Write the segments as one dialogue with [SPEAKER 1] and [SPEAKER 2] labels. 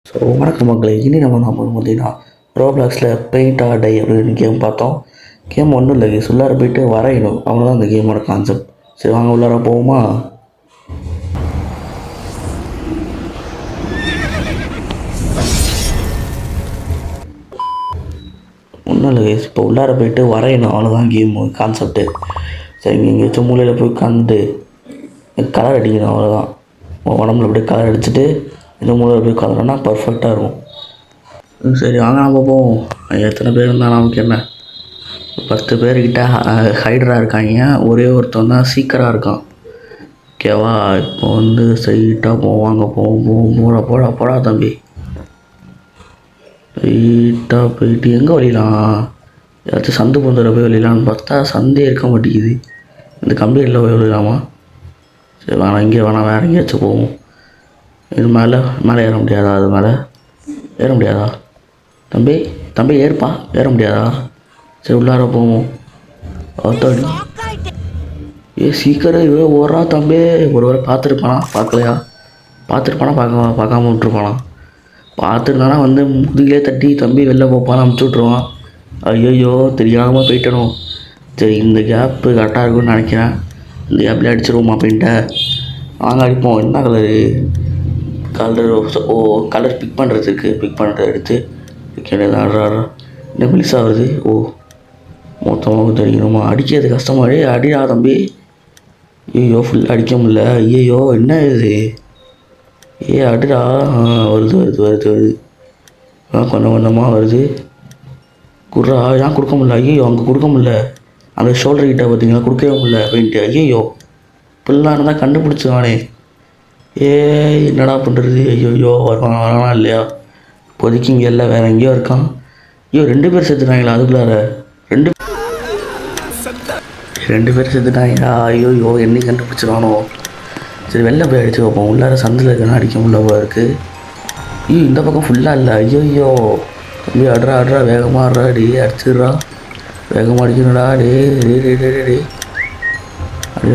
[SPEAKER 1] So வணக்கம் மக்களே, இனி நம்ம பார்த்தீங்கன்னா ரோப்ளாக்ஸில் பெயிண்ட் ஆர் டை அப்படின்னு கேம் பார்த்தோம். கேம் ஒன்றும் இல்லை, உள்ளார போயிட்டு வரையணும், அவ்வளோதான் இந்த கேமோட கான்செப்ட். சரி வாங்க உள்ளார போவோமா? ஒன்றும் இல்லை, இப்போ உள்ளார போயிட்டு வரையணும், அவ்வளோதான் கேம் கான்செப்ட்டு. சரி இங்கே எங்கேயாச்சும் மூலையில் போய் உட்காந்துட்டு கலர் அடிக்கணும், அவ்வளோதான். உடம்புல அப்படியே கலர் அடிச்சுட்டு இந்த மூலையில் போய் உட்காந்துட்டோம்னா பர்ஃபெக்டாக இருக்கும். சரி வாங்க நம்ம போவோம். எத்தனை பேர் இருந்தால் நமக்கு என்ன, 10 பேர்கிட்ட ஹைடராக இருக்காங்க, ஒரே ஒருத்தன் தான் சீக்கிரமாக இருக்கான். ஓகேவா? இப்போ ஸ்ட்ரைட்டாக போவாங்க, போடா தம்பி. ஸ்ட்ரைட்டாக போயிட்டு எங்கே வழியலாம்? ஏதாச்சும் சந்து பொந்தரை போய் வழியலான்னு பார்த்தா சந்தே இருக்க மாட்டேங்குது. இந்த கம்பெனியில் போய் வழியலாமா? சரி வேணாம், இங்கே வேணாம், வேறு எங்கேயாச்சும் போவோம். இது மேலே ஏற முடியாதா? அது மேலே ஏற முடியாதா? தம்பி ஏறுப்பா, ஏற முடியாதா? சரி உள்ளார போவோம். அத்தாடி சீக்கிரம் இவ ஓடுறா தம்பி. ஒரு வாரம் பார்த்துருப்பானா, பார்க்கலையா? பார்க்காம விட்டுருப்பானா? பார்த்துருந்தானா முதுகிலே தட்டி தம்பி வெளில போப்பான்னு அமுச்சு விட்ருவான். ஐயோ தெரியாமல் போயிட்டணும். சரி இந்த கேப்பு கரெக்டாக இருக்குன்னு நினைக்கிறேன். இந்த கேப்லேயே அடிச்சிருவோமா பெயிண்ட்டை? வாங்க அடிப்போம். என்ன கலர் பிக் பண்ணுறது எடுத்து ஆடுறா என்ன மெலிசாக வருது. மொத்தமாக தெரியுமா? அடிக்கிறது கஷ்டமாடி. அடிடா தம்பி. ஐயோ ஃபுல்லாக அடிக்க முடியல. ஐயோ என்ன இது? அடிடா. வருது கொஞ்சம் கொஞ்சமாக வருது. குர்ரா, ஏன் கொடுக்க முடியல? ஐயோ அங்கே கொடுக்க முடியல. அந்த ஷோல்டர் கிட்ட பார்த்தீங்கன்னா கொடுக்கவே முடியல பெயிண்ட்டு. ஐயோ இப்படிலாம் இருந்தால் கண்டுபிடிச்சிவானே. என்னடா பண்ணுறது? ஐயோ வரானா இல்லையா? இப்போதைக்கு இங்கே இல்லை, வேறு எங்கேயோ இருக்கான். 2 பேர் செத்துட்டாங்களா அதுக்குள்ளார? 2 பேர் செத்துட்டாங்களா? ஐயோ என்னையும் கண்டுபிடிச்சிடானோ. சரி வெளில போய் அடித்து வைப்போம். உள்ளார சந்தில் இருக்கனா அடிக்க முடியல போல இருக்குது. இந்த பக்கம் ஃபுல்லாக இல்லை. ஐயோ தம்பி அட்ரா வேகமாக ஆடுறா. அடிச்சிடுறா, வேகமாக அடிக்கணுடா.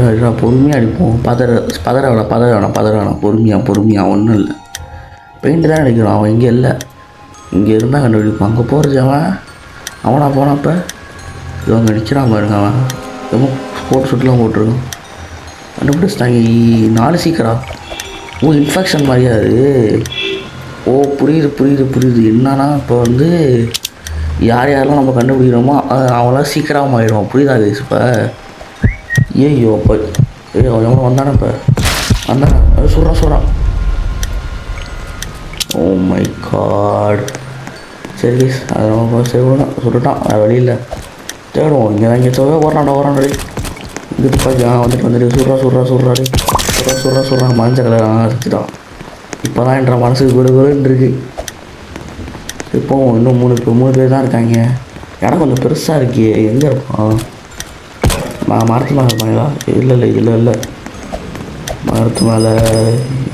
[SPEAKER 1] அடிடா பொறுமையாக அடிப்போம். பதற வேணாம். பொறுமையாக ஒன்றும் இல்லை. பெயிண்ட்டு தான் அடிக்கணும். அவன் இங்கே இல்லை, இங்கே இருந்தால் கண்டுபிடிப்பான். அங்கே போகிறது அவனா போனாப்போ இவங்க அடிக்கிறான் பாருங்க. அவன் எவ்வளோ ஸ்போர்ட் ஷூட்லாம் போட்டிருக்கான். கண்டுபிடிச்சிட்டாங்க 4 சீக்கிரம். இன்ஃபெக்ஷன் மாதிரியா அது? புரியுது. என்னன்னா இப்போ யாரெல்லாம் நம்ம கண்டுபிடிக்கிறோமோ அவங்களாம் சீக்கிரமாக ஆகிடுவோம். புரியுதா கைஸ்? இப்போ எவ்வளோ வந்தானே இப்போ வந்தானே சொல்கிறான். Oh my God. சரி கைஸ், அது நம்ம சரி சொல்லிட்டான். வேறு வழியில் தேடுவோம். இங்கே ஓடுறான்டா. இது வந்துட்டு சுடுறா. மஞ்ச கலர் அடிச்சுட்டான். இப்போ தான் என்ற மனசுக்கு குடுகுடுன்னு இருக்கு. இப்போ இன்னும் 3 பேர் தான் இருக்காங்க. இடம் கொஞ்சம் பெருசாக இருக்கே. எங்கே இருப்பான்? மரத்து மேலே இருப்பாங்களா? இல்லை மரத்து மேலே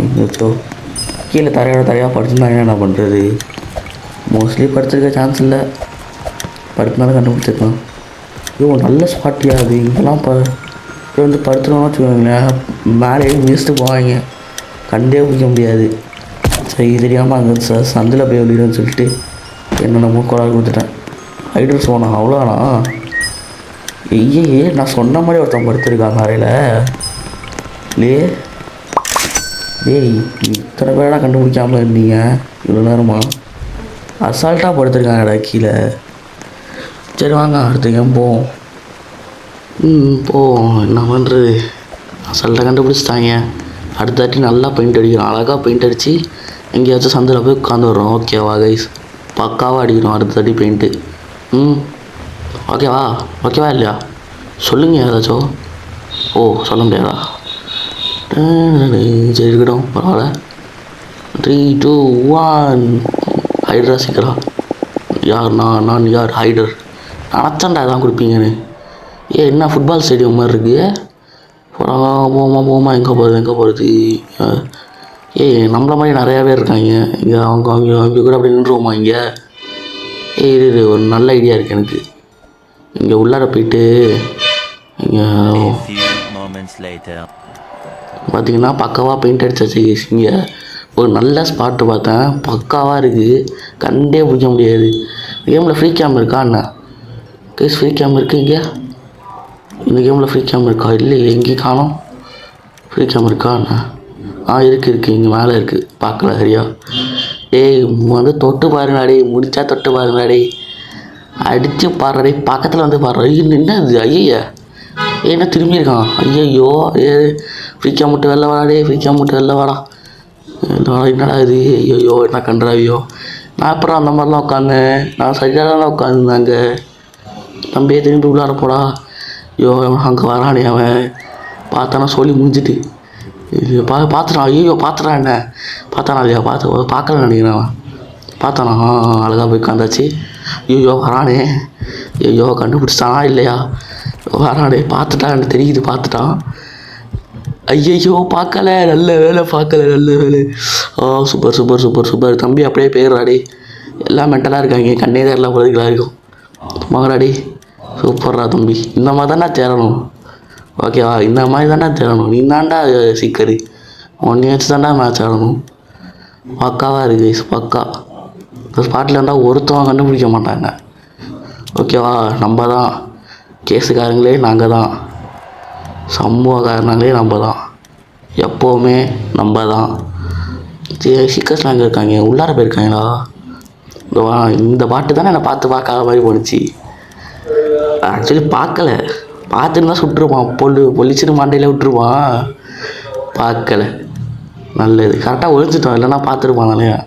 [SPEAKER 1] எங்கேச்சோ கீழே தரையாக படுத்துருந்தாங்க. என்ன பண்ணுறது? மோஸ்ட்லி படுத்துருக்க சான்ஸ் இல்லை. படுத்துனாலும் கண்டுபிடிச்சிருக்கலாம். நல்ல ஸ்பாட்டியா அது. இங்கெல்லாம் படுத்துனோம்னு வச்சுக்கோங்களேன், மேலேயே மிதிச்சுட்டு போவாங்க, கண்டே பிடிக்க முடியாது. சரி தெரியாமல் அந்த சந்தில் போய் வெளியிடுன்னு சொல்லிட்டு என்னென்னமோ குரல் கொடுத்துட்டேன். ஹைட்ரல் சோனா அவ்வளோண்ணா. நான் சொன்ன மாதிரி ஒருத்தன் படுத்துருக்காங்க அறையில். இத்தனை பேரடா கண்டுபிடிக்காமல் இருந்தீங்க இவ்வளோ நேரமா? அசால்ட்டாக படுத்துருக்காங்கடா கீழே. சரி வாங்க அடுத்த கேம் போவோம். என்ன பண்ணுறது? அசால்ட்டாக கண்டுபிடிச்சிட்டாங்க. அடுத்த தாட்டி நல்லா பெயிண்ட் அடிக்கிறோம். அழகாக பெயிண்ட் அடித்து எங்கேயாச்சும் சந்தில் போய் உட்காந்துடுறோம். ஓகேவா கைஸ்? பக்காவாக அடிக்கிறோம் அடுத்த தாட்டி பெயிண்ட்டு. ஓகேவா இல்லையா? சொல்லுங்கள் ஏதாச்சும். சொல்ல முடியாதா? சரி இருக்கட்டும், பரவாயில்ல. 3, 2, 1 ஹைட்ரா சீக்கிரம். நான் யார் ஹைடர்? நினச்சாண்டா தான் கொடுப்பீங்கன்னு. என்ன ஃபுட்பால் ஸ்டேடியம் மாதிரி இருக்குது. போமா எங்கே போகிறது? நம்மள மாதிரி நிறையா பேர் இருக்காங்க இங்கே. அவங்க கூட அப்படி நின்றுவோமா இங்கே? இது ஒரு நல்ல ஐடியா இருக்குது எனக்கு. இங்கே உள்ளார போயிட்டு இங்கே பார்த்தீங்கன்னா பக்காவாக பெயிண்ட் அடிச்சாச்சு. இங்கே ஒரு நல்ல ஸ்பாட்டு பார்த்தேன், பக்காவாக இருக்குது, கண்டே பிடிக்க முடியாது. கேமில் ஃப்ரீ கேம் இருக்கா என்ன கேஸ்? ஃப்ரீ கேம் இருக்குது இங்கே? இந்த கேமில் ஃப்ரீ கேம் இருக்கா? இல்லை எங்கேயும் காணோம். ஃப்ரீ கேம் இருக்கா என்ன? இருக்குது இங்கே மேலே இருக்குது, பார்க்கல சரியா. டேய் வந்து தொட்டு பாருங்கடா, முடிச்சா தொட்டு பாருங்கடா, அடித்து பாடுறடே, பக்கத்தில் வந்து பாடுற. என்னது ஐயா என்ன திரும்பி இருக்கான்? ஐயோ ஃப்ரீ கேம் மட்டும் வெளில வாடா, ஃப்ரீ கேம் மட்டும் வெளில வாடா. என்னடா இது? ஐயோ என்ன கண்டாவியோ. நான் அப்புறம் அந்த மாதிரிலாம் உட்காந்தேன், நான் சரியாக தான் உட்காந்துருந்தாங்க. தம்பியே திரும்பி உள்ளார போடா. ஐயோ அங்கே வரானே அவன், பார்த்தானா சொல்லி முடிஞ்சிட்டு பார்த்துட்டான். ஐயோ பார்த்துட்டான், என்ன பார்த்தானா இல்லையா? பார்க்கல நினைக்கிறேன் அவன். பார்த்தானா? அழகாக போய் உட்காந்தாச்சு. ஐயோ வரானே, ஐயோ கண்டுபிடிச்சிட்டானா இல்லையா? வரானே, பார்த்துட்டான் தெரியுது, பார்த்துட்டான். ஐயோ பார்க்கல, நல்ல வேலை பார்க்கல, நல்ல வேலை. Super super super super. தம்பி அப்படியே போயிடுறாடி, எல்லாம் மென்டலாக இருக்காங்க, கண்ணே தெரியல பொழுதுகளாக இருக்கும். மகராடி சூப்பர்ரா தம்பி, இந்த மாதிரி தானே தேரணும். ஓகேவா? இந்த மாதிரி தானே தேரணும். நீ தாண்டா சீக்கரு, ஒன்றே வச்சு தாண்டா மேட்ச் ஆடணும். பக்காவாக இருக்குது, பக்கா. இந்த ஸ்பாட்டில் இருந்தால் ஒருத்தவங்க கண்டுபிடிக்க மாட்டாங்க. ஓகேவா? நம்ம தான் கேஸுக்காரங்களே, நாங்கள் தான் சம்பவக்காரனாங்களே, நம்ம தான் எப்போவுமே நம்ம தான். சிக்கர்ஸ்லாம் அங்கே இருக்காங்க, உள்ளார போயிருக்காங்களா? இந்த பாட்டு தானே என்னை பார்க்காத மாதிரி போணுச்சு. ஆக்சுவலி பார்க்கல, பார்த்துருந்தா சுட்டுருப்பான், பொலிச்சுன்னு மண்டையில் விட்டுருப்பான். பார்க்கல, நல்லது, கரெக்டாக ஒழிச்சிட்டோம், இல்லைன்னா பார்த்துருப்பான் இல்லையா.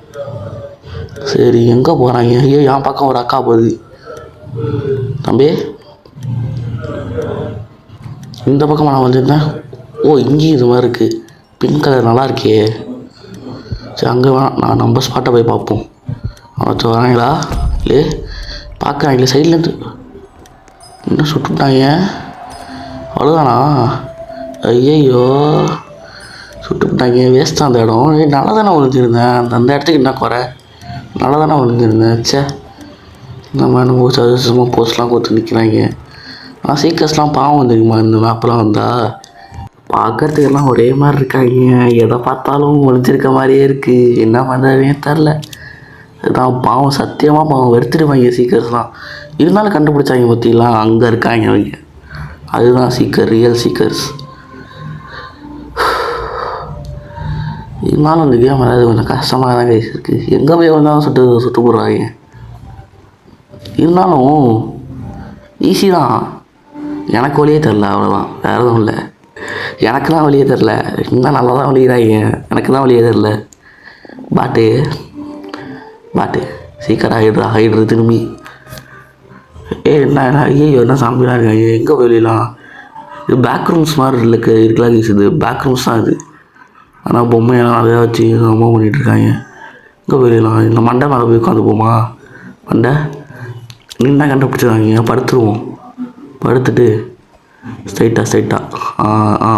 [SPEAKER 1] சரி எங்கே போகிறாங்க? ஐயோ என் பக்கம் ஒரு அக்கா போகுது. தம்பி இந்த பக்கமாக நான் வந்துருந்தேன். இங்கேயும் இது மாதிரி இருக்குது, பிங்க் கலர் நல்லா இருக்கே. சரி அங்கே வேணாம், நான் நம்ம ஸ்பாட்டை போய் பார்ப்போம். அவன் வராங்களா? இல்லை பார்க்குறாங்களே சைட்லேருந்து. என்ன சுட்டுட்டாங்க? அவ்வளோதானா? ஐயோ சுட்டுவிட்டாங்க, வேஸ்ட்டாக அந்த இடம். நல்லா தானே ஒழிஞ்சிருந்தேன், அந்த இடத்துக்கு என்ன குறை? நல்லா தானே ஒழிஞ்சிருந்தேன். சே நம்ம என்னமோ சும்மா போஸ்ட்லாம் கொடுத்து நிற்கிறாங்க. ஆனால் சீக்கர்ஸ்லாம் பாவம் தெரியுமா இந்த மேப்பெலாம் வந்தால்? பார்க்கறதுக்கெல்லாம் ஒரே மாதிரி இருக்காங்க, எதை பார்த்தாலும் ஒழிஞ்சிருக்க மாதிரியே இருக்குது. என்ன பண்ணுறதுனே தெரில. அதுதான் பாவம், சத்தியமாக பாவம், வெறுத்துடுவாங்க சீக்கர்ஸ்லாம். இருந்தாலும் கண்டுபிடிச்சாங்க பற்றிலாம், அங்கே இருக்காங்க அவங்க. அதுதான் சீக்கர், ரியல் சீக்கர்ஸ். இருந்தாலும் அந்த கேம் வராது, கொஞ்சம் கஷ்டமாக தான் கைஸ் இருக்குது. எங்கே போய் வந்தாலும் சுட்டு போடுறாங்க. இருந்தாலும் ஈஸி தான், எனக்கு வழியே தெரில, அவ்வளோதான், வேறு எதுவும் இல்லை. எனக்கு தான் வழியே தெரில, இன்னும் நல்லா தான் வழிகிறாங்க, எனக்கு தான் வழியே தெரில. பாட்டு சீக்கிரம் ஹைட்ரு திரும்பி. என்ன ஐயோ என்ன சாம்பிலாம் இருக்காங்க, எங்கே வெளியலாம்? இது பேக் ரூம்ஸ் மாதிரி இருக்கலாம் கைஸ், இது பேக் ரூம்ஸ் தான் இது. ஆனால் பொம்மையெல்லாம் நிறையா வச்சு ரொம்ப பண்ணிகிட்ருக்காங்க. எங்கே வெளியலாம்? இந்த மண்டை மேலே போய் உட்காந்து போமா? மண்டை நின்னா கண்டுபிடிச்சிருக்காங்க. படுத்துருவோம், படுத்துட்டு ஸ்ட்ரைட்டாக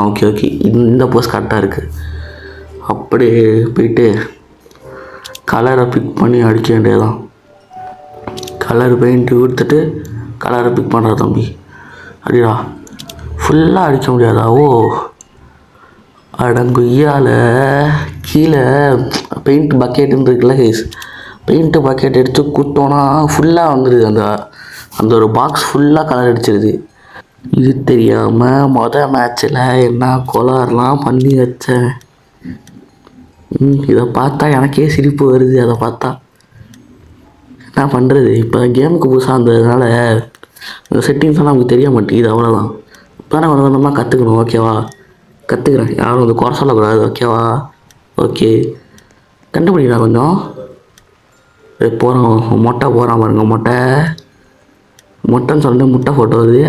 [SPEAKER 1] ஓகே இந்த போஸ் கரெக்டாக இருக்குது. அப்படியே போயிட்டு கலரை பிக் பண்ணி அடிக்க வேண்டியதுதான். கலர் பெயிண்ட்டு கொடுத்துட்டு கலரை பிக் பண்ணுறா தம்பி. அடிடா, ஃபுல்லாக அடிக்க முடியாதா? அடங்குய்யால் கீழே பெயிண்ட் பக்கெட்டுன்னு இருக்குல்ல கைஸ், பெயிண்ட்டு பக்கெட் எடுத்து குத்தோன்னா ஃபுல்லாக வந்துடுது, அந்த ஒரு பாக்ஸ் ஃபுல்லாக கலர் அடிச்சிடுது. இது தெரியாமல் மேட்ச்சில் என்ன கோளாறுலாம் பண்ணி வச்சேன். இதை பார்த்தா எனக்கே சிரிப்பு வருது. அதை பார்த்தா என்ன பண்ணுறது? இப்போ கேமுக்கு புதுசாக இருந்ததுனால இந்த செட்டிங்ஸ்லாம் நமக்கு தெரிய மாட்டேங்குது, அவ்வளோதான். இப்போ தானே கொஞ்சம் கொஞ்சமாக கற்றுக்கணும். ஓகேவா? கற்றுக்குறேன், யாரும் வந்து குறை சொல்லக்கூடாது. ஓகேவா? ஓகே, கண்டுபிடிக்கிறேன் கொஞ்சம். போகிறோம், மொட்டை போகிறான் பாருங்க, மொட்டைன்னு சொல்லிட்டு முட்டை ஃபோட்டோ வருது.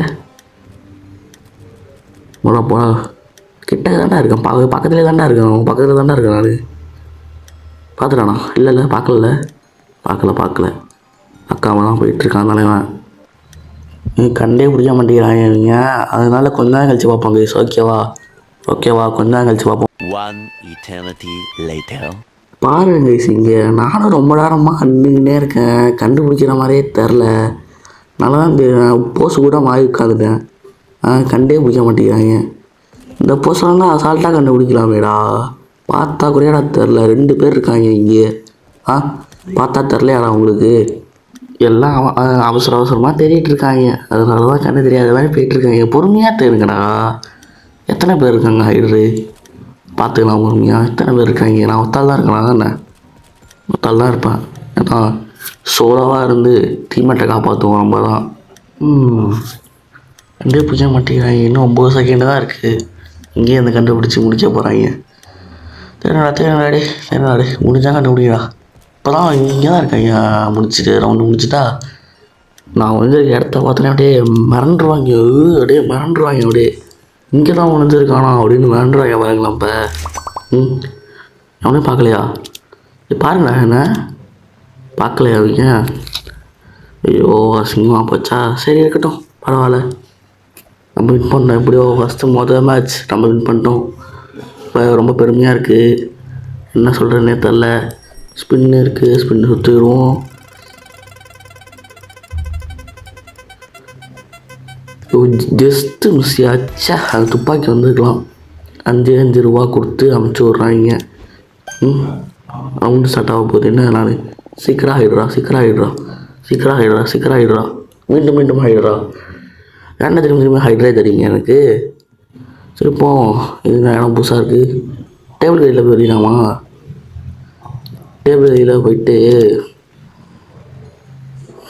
[SPEAKER 1] போட கிட்ட தாண்டா இருக்கேன், பக்கத்துலேயே தாண்டா இருக்கேன், பக்கத்தில் தாண்டா இருக்கேன் நான். பார்த்துட்டானா? இல்லை பார்க்கல. அக்காவை தான் போயிட்டுருக்கான் தலைவன். கண்டே பிடிக்க மாட்டேங்கிறாங்க இவங்க, அதனால கொஞ்ச நேரம் கழிச்சு பார்ப்போம் கைஸ். ஓகேவா கொஞ்ச நேரம் கழிச்சு பார்ப்போம். பாருங்க கைஸ், இங்கே நானும் ரொம்ப நேரமாக கண்டுக்கிட்டே இருக்கேன், கண்டுபிடிக்கிற மாதிரியே தெரில. நல்லா தான் போஸ் கூட மாறி உட்காந்துட்டேன், கண்டே பிடிக்க மாட்டேங்கிறாங்க. இந்த போஸ்லாம் தான் அசால்ட்டாக கண்டுபிடிக்கலாமேடா. பார்த்தா கூடயாடா தெரில, 2 பேர் இருக்காங்க இங்கே. ஆ, பார்த்தா தெரிலையாடா உங்களுக்கு? எல்லாம் அவசர அவசரமாக தேடிட்டு இருக்காங்க, அதனால தான் கண்ணு தெரியாத மாதிரி போயிட்டுருக்காங்க. பொறுமையாக தேடுங்கடா. எத்தனை பேர் இருக்காங்க ஹைட்ரு? பார்த்துக்கலாம் பொறுமையாக. எத்தனை பேர் இருக்காங்க? நான் ஒத்தால் தான் இருக்கேன் என்ன? ஒத்தால் தான் இருப்பேன். ஏன்னா சோலோவாக இருந்து டீம்மேட்டை காப்பாற்றுவோம் நம்ம தான். கண்டே பிடிச்ச மாட்டேங்கிறாங்க. இன்னும் 9 செகண்டு தான் இருக்குது. இங்கேயே அந்த கண்டுபிடிச்சி முடிக்க போகிறாங்க. தேடாடே முடிஞ்சா கண்டுபிடிக்கா. இப்போ தான் இங்கே தான் இருக்காங்க. முடிச்சுட்டு ரவுண்டு முடிச்சுட்டா நான் வந்து இடத்த பார்த்தோன்னே அப்படியே மிரண்டுருவாங்க. அப்படியே இங்கே தான் முடிஞ்சிருக்கானா அப்படின்னு மிரண்டுருவாங்க பாருங்களேன். இப்போ அவனே பார்க்கலையா? பாருங்களா என்ன பார்க்கலையா அவங்க? ஐயோ அசிங்கமாக போச்சா? சரி இருக்கட்டும், பரவாயில்ல. நம்ம வின் பண்ணோம். எப்படியோ ஃபஸ்ட்டு மேட்ச் நம்ம வின் பண்ணிட்டோம். இப்போ ரொம்ப பெருமையாக இருக்குது. என்ன சொல்கிறேன்னே தெரில. ஸ்பின்னு இருக்குது, ஸ்பின்னு சுற்றிடுவோம். ஜஸ்ட்டு மிஸ் ஆச்சா, அது துப்பாக்கி வந்துருக்கலாம். 5 ரூபா கொடுத்து அமுச்சு விட்றாங்க. ரவுண்டு ஸ்டார்ட் ஆக போகுது. என்ன நான் சீக்கிரம் ஆகிடுறா. மீண்டும் ஆகிடுறா. என்ன திரும்பி ஹைட்ரே தெரியுங்க எனக்கு. சரி இப்போ இது இடம் புதுசாக இருக்குது. டேபிள் கையில் போயிடலாமா? டேபிள் கையில் போயிட்டு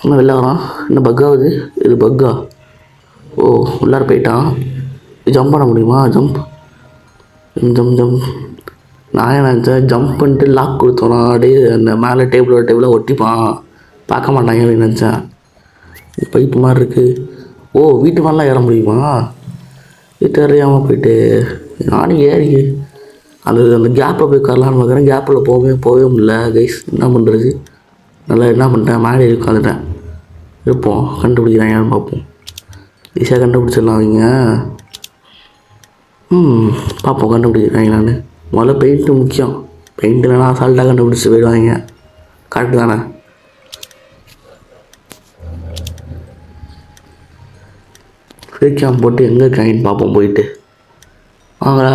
[SPEAKER 1] இன்னும் வெளில வரான். என்ன பக்காகுது? இது பக்கா? ஓ, உள்ளார போயிட்டான். ஜம்ப் பண்ண முடியுமா? ஜம்ப். நான் நினச்சேன் ஜம்ப் பண்ணிட்டு லாக் கொடுத்தோன்னா அப்படியே அந்த மேலே டேபிளை ஒட்டிப்பான், பார்க்க மாட்டாங்க அப்படின்னு நினச்சேன். பைப்பு மாதிரி இருக்குது. ஓ, வீட்டு மேலாம் ஏற முடியுமா? வீட்டு அறியாமல் போயிட்டு நானும் ஏறி அந்த கேப்பில் போய் உட்காரலான்னு பார்க்குறேன். கேப்பில் போகவே முடியல கைஸ். என்ன பண்ணுறது? நல்லா என்ன பண்ணிட்டேன், மேலே உட்காந்துட்டேன். இருப்போம், கண்டுபிடிக்கிறாங்கன்னு பார்ப்போம். ஈஸியாக கண்டுபிடிச்சிடலாம் அவங்க. பார்ப்போம் கண்டுபிடிக்கிறாங்களான்னு. முதல்ல பெயிண்ட்டு முக்கியம். பெயிண்ட் இல்லைனா அசால்ட்டாக கண்டுபிடிச்சி போயிடுவாங்க. கரெக்டு தானே? ஃபேக்காம் போட்டு எங்கே இருக்காங்கன்னு பார்ப்போம் போயிட்டு. வாங்கடா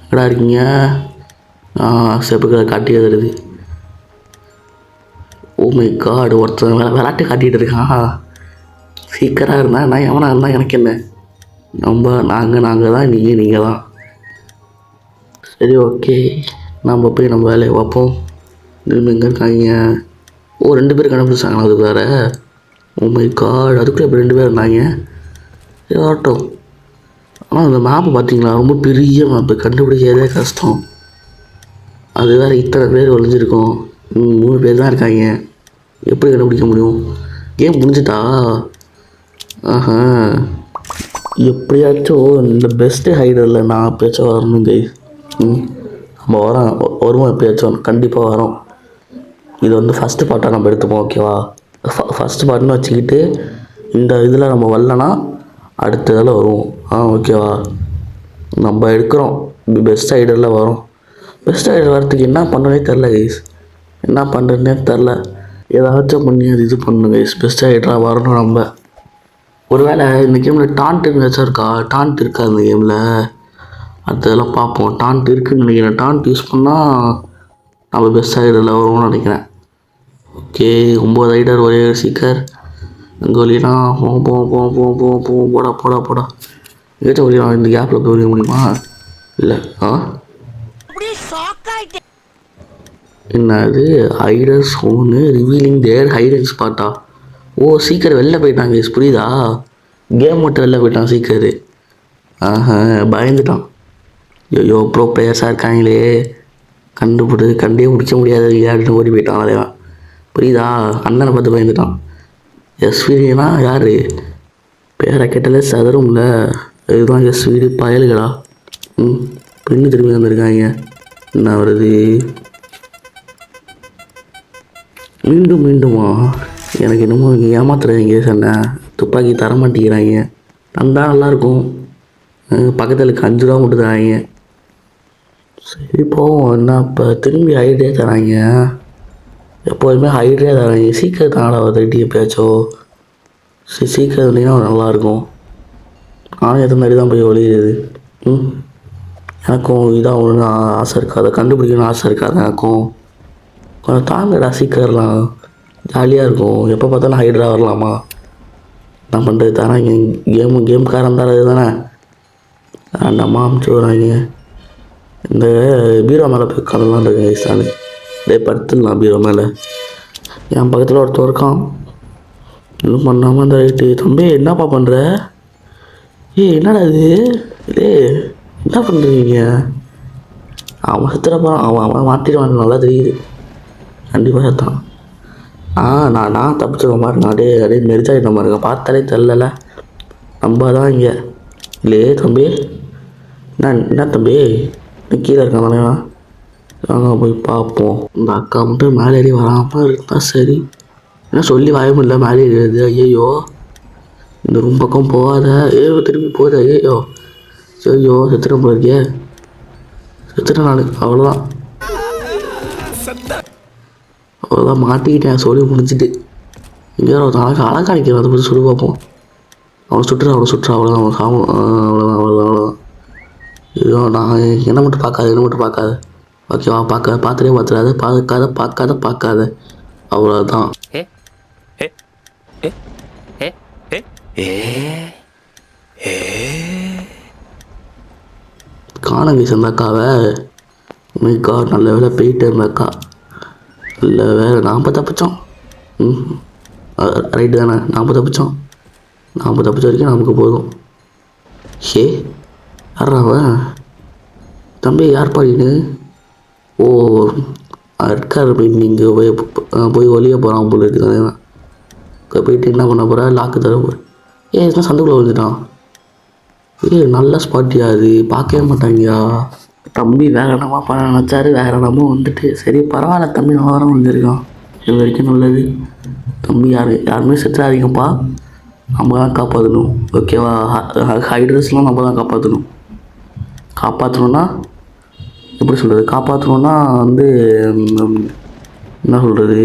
[SPEAKER 1] எங்கடா இருக்கீங்க? செப்புக்களை காட்டி எழுதுறது. ஓ மை காட், ஒருத்தர் விளாட்டு காட்டிகிட்டு இருக்கான். சீக்கிரம் இருந்தால் நான் எவனாக இருந்தால் எனக்கு என்ன? நாங்கள் தான், நீங்கள் தான். சரி ஓகே, நம்ம போய் நம்ம வேலையை பார்ப்போம். திரும்ப எங்கே இருக்காங்க? ஓ, 2 பேர் கண்டுபிடிச்சாங்களா? அது வேறு. ஓ மை காட், அதுக்குள்ளே இப்போ 2 பேர் இருந்தாங்க. ஆட்டம். ஆனால் அந்த மேப்பு பார்த்தீங்களா, ரொம்ப பெரிய மேப்பு, கண்டுபிடிக்கிறதே கஷ்டம். அது வேறு இத்தனை பேர் ஒழிஞ்சிருக்கோம். 3 பேர் தான் இருக்காங்க. எப்படி கண்டுபிடிக்க முடியும்? கேம் முடிஞ்சிட்டா? எப்படியாச்சும் இந்த பெஸ்ட்டு ஹைடரில் நான் எப்பயாச்சும் வரணும் கை. நம்ம வருவோம் எப்பயாச்சும், கண்டிப்பாக வரோம். இது வந்து ஃபஸ்ட்டு பார்ட்டாக நம்ம எடுத்துப்போம், ஓகேவா? ஃபஸ்ட்டு பார்ட்னு வச்சுக்கிட்டு இந்த இதில் நம்ம வரலன்னா அடுத்த இதில் வருவோம். ஓகேவா? நம்ம எடுக்கிறோம், பெஸ்ட் ஹைடரில் வரோம். பெஸ்ட் ஹைடர் வரத்துக்கு என்ன பண்ணுறதே தெரில கைஸ். என்ன பண்ணுறதுனே தெரில. ஏதாச்சும் பண்ணி அது இது பண்ணணும் கைஸ். பெஸ்ட் ஹைடராக வரணும் நம்ம. ஒருவேளை இந்த கேமில் டான்ட்டுன்னு வச்சா இருக்கா? டான்ட் இருக்கா இந்த கேமில்? அதெல்லாம் பார்ப்போம். டான்ட் இருக்குதுன்னு நினைக்கிறேன். டான்ட் யூஸ் பண்ணால் நம்ம பெஸ்ட் ஹைடரில் வருவோம்னு நினைக்கிறேன். ஓகே, 9 ஹைடர் ஒரே சீக்கர். அங்கே வழினா போடா எங்கேயாச்சும் வழியா இந்த கேப்பில் போய் வழிய முடியுமா? இல்லை. என்ன அது? ஹைடர் சோனு ரிவீலிங் தேர் ஹைடர் ஸ்பாட்டா? ஓ, சீக்கிரம் வெளில போயிட்டாங்க. புரியுதா? கேம் மட்டும் வெளில போயிட்டான் சீக்கிரம். பயந்துட்டான். ஐயோ, ப்ரோ பிளேயர்ஸாக இருக்காங்களே, கண்டே முடிக்க முடியாது அப்படின்னு ஓடி போயிட்டான். அதையான் புரியுதா? அண்ணனை பார்த்து பயந்துட்டான். எஸ்வினா யார்? பேரை கேட்டாலே சதரும்ல. இதுதான் எஸ்விடி பயலுகளா? பெண்ணு திரும்பி வந்திருக்காங்க. என்ன வருது? மீண்டுமா? எனக்கு என்னமோ இங்கே ஏமாத்துறாங்க. சொன்ன துப்பாக்கி தர மாட்டேங்கிறாங்க. தந்தால் நல்லாயிருக்கும். பக்கத்தில் 5 ரூபா மட்டும் தராங்க. சரி போவோம். என்ன இப்போ திரும்பி ஹைட்ரே தராங்க? எப்போதுமே ஹைட்ரே தராங்க. சீக்கிரம் தானடா திருட்டி எப்பயாச்சோ. சீக்கிரம் இருந்தீங்கன்னா நல்லாயிருக்கும். நானும் எத்தனை மாதிரி தான் போய் ஒழியுது. எனக்கும் இதாக ஒன்று ஆசை இருக்காது, கண்டுபிடிக்கணும்னு ஆசை இருக்காது எனக்கும். கொஞ்சம் தாங்கடா சீக்கிரம்லாம், ஜாலியாக இருக்கும். எப்போ பார்த்தாலும் ஹைட்ரா வரலாமா? நான் பண்ணுறது தானே கேமுக்காரன் தானே இது தானே ரெண்டம்மா அமுச்சு வராங்க. இந்த பீரோ மேலே போய் உட்காந்துலாம் இருக்கு ஐஸ்டானு, டே படுத்துடலாம் பீரோ மேலே. என் பக்கத்தில் ஒருத்தர் இருக்கான், இன்னும் பண்ணாமல் இந்த ரைட்டு. தம்பி என்னப்பா பண்ணுற? என்னடா இது? டே என்ன பண்ணுறீங்க? அவன் செத்துறப்பான், அவன் மாற்றிடுவான், நல்லா தெரியுது. கண்டிப்பாக செத்தான். நான் தப்பிச்சிருவேன் பாருங்க. அப்படியே மெரிச்சாயிட்ட பாருங்க, பார்த்தாலே தெரில. நம்ம தான் இங்கே இல்லையே தம்பி. என்ன தம்பி கீழே இருக்கான் தானே? வாங்க போய் பார்ப்போம். இந்த அக்கா மட்டும் மேலே ஏறி வராமல் இருந்தால் சரி. என்ன சொல்லி வாய முடியல, மேலே ஏறிடுது. ஐயோ இந்த ரூம் பக்கம் போகாத, திரும்பி போகுது. ஐயோ செத்துறேன் போயிருக்கே, செத்துட்டேன் நான். அவ்வளோதான் மாட்டிக்கிட்டேன், சொல்லி முடிச்சுட்டு. இங்கே ஒருத்தன் அழகா நிற்கிறேன், அதை பற்றி சொல்லி பார்ப்போம். அவனை சுட்டுறா அவ்வளோதான், அவன் அவ்வளோதான். ஐயோ நான் என்ன மட்டும் பார்க்காது. ஓகேவா? பார்க்காத அவ்வளோதான். காணங்க அந்த அக்காவை. நல்ல வேலை போயிட்டு இருந்த அக்கா, இல்லை வேறு நாம் தப்பிச்சோம். ரைட்டு தானே, நாம் தப்பிச்சோம் வரைக்கும் நமக்கு போதும். யாராவன் தம்பி? யார் பாடின்னு? ஓ இருக்கார் நீங்கள் போய் ஒளிய போகிறான் போல இருக்கு தானே. போயிட்டு என்ன பண்ண போகிற? லாக்கு தர போகிற. என்ன சந்துக்குள்ளே வந்துட்டான்? நல்ல ஸ்பாட்டியா, அது பார்க்கவே மாட்டாங்கயா. தம்பி வேறு என்னமா பண்ண நினச்சாரு, வேறு என்னமோ வந்துட்டு. சரி பரவாயில்ல தம்பி, நல்லாதான் வந்துருக்கான். இது வரைக்கும் நல்லது. தம்பி யாருமே செத்துறாதீங்கப்பா, நம்ம தான் காப்பாற்றணும். ஓகேவா? ஹைட்ரஸ்லாம் நம்ம தான் காப்பாற்றணும்னா எப்படி சொல்கிறது? காப்பாற்றணுன்னா வந்து என்ன சொல்கிறது,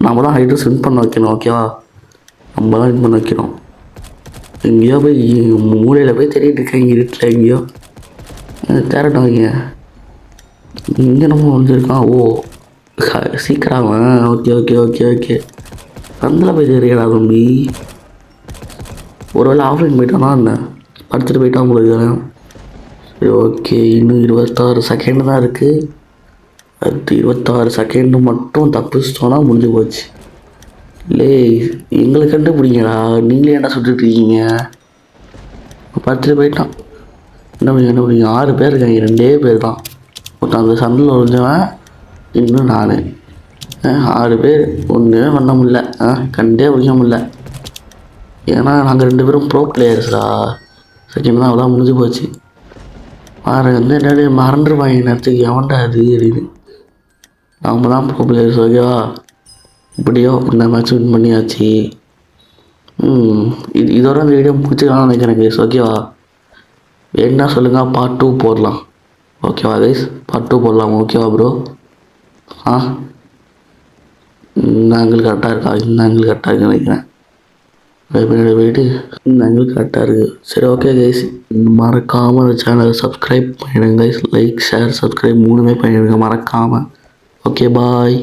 [SPEAKER 1] நம்ம தான் ஹைட்ரஸ் வின் பண்ண வைக்கணும். ஓகேவா? நம்ம தான் வின் பண்ண வைக்கணும். எங்கேயோ போய் மூலையில் போய் தேடிட்டு இருக்கேன், இங்கே இருட்டில் எங்கேயோ தேரட்டும் வைங்க. இங்கே நம்ம வந்துருக்கான். சீக்கிரம். ஓகே சந்தில் போய் தெரியடா தம்பி. ஒரு வேளை ஆஃப்லைன் போயிட்டானா என்ன, படுத்துட்டு போயிட்டான் போல தானே. சரி ஓகே, இன்னும் 26 செகண்டு தான் இருக்குது. அடுத்து 26 செகண்டு மட்டும் தப்பிச்சிட்டோன்னா முடிஞ்சு போச்சு. இல்லை எங்களை கண்டுபிடிங்கடா, நீங்களே என்ன சுட்டுட்ருக்கீங்க? படுத்துட்டு போயிட்டான். என்ன பிடிங்க? 6 பேர் இருக்காங்க, 2 பேர் தான். ஒருத்தன் அந்த சந்தில் ஒழிஞ்சவன், இன்னும் நான். 6 பேர் ஒன்றுமே பண்ண முடியல, கண்டே பிடிக்க முடியல. ஏன்னா நாங்கள் 2 பேரும் ப்ரோ பிளேயர்ஸ்டா. செகண்ட் தான் அவ்வளோ முடிஞ்சு போச்சு. என்னடி மறந்துடுவாங்க நேரத்துக்கு, எவன்டா அது அப்படின்னு. நாம் தான் ப்ரோ பிளேயர்ஸ். ஓகேவா? இப்படியோ இந்த மேட்ச் வின் பண்ணியாச்சு. இதோட அந்த வீடியோ முடிச்சுக்கலாம்னு நினைக்கிறேன் கைஸ். ஓகேவா? என்ன சொல்லுங்கள், பார்ட் 2 போடலாம். ஓகேவா கைஸ்? பார்ட் 2 போடலாம். ஓகேவா ப்ரோ? இந்த ஆங்கிள் கரெக்டாக இருக்கா? இந்த ஆங்கிள் கரெக்டாக இருக்குன்னு நினைக்கிறேன். போயிட்டு இந்த ஆங்கிள் கரெக்டாக இருக்குது. சரி ஓகே கைஸ், மறக்காமல் அந்த சேனலை சப்ஸ்கிரைப் பண்ணிடுங்க கைஸ். லைக் ஷேர் சப்ஸ்கிரைப் 3மே பண்ணிடுங்க மறக்காமல். Okay bye.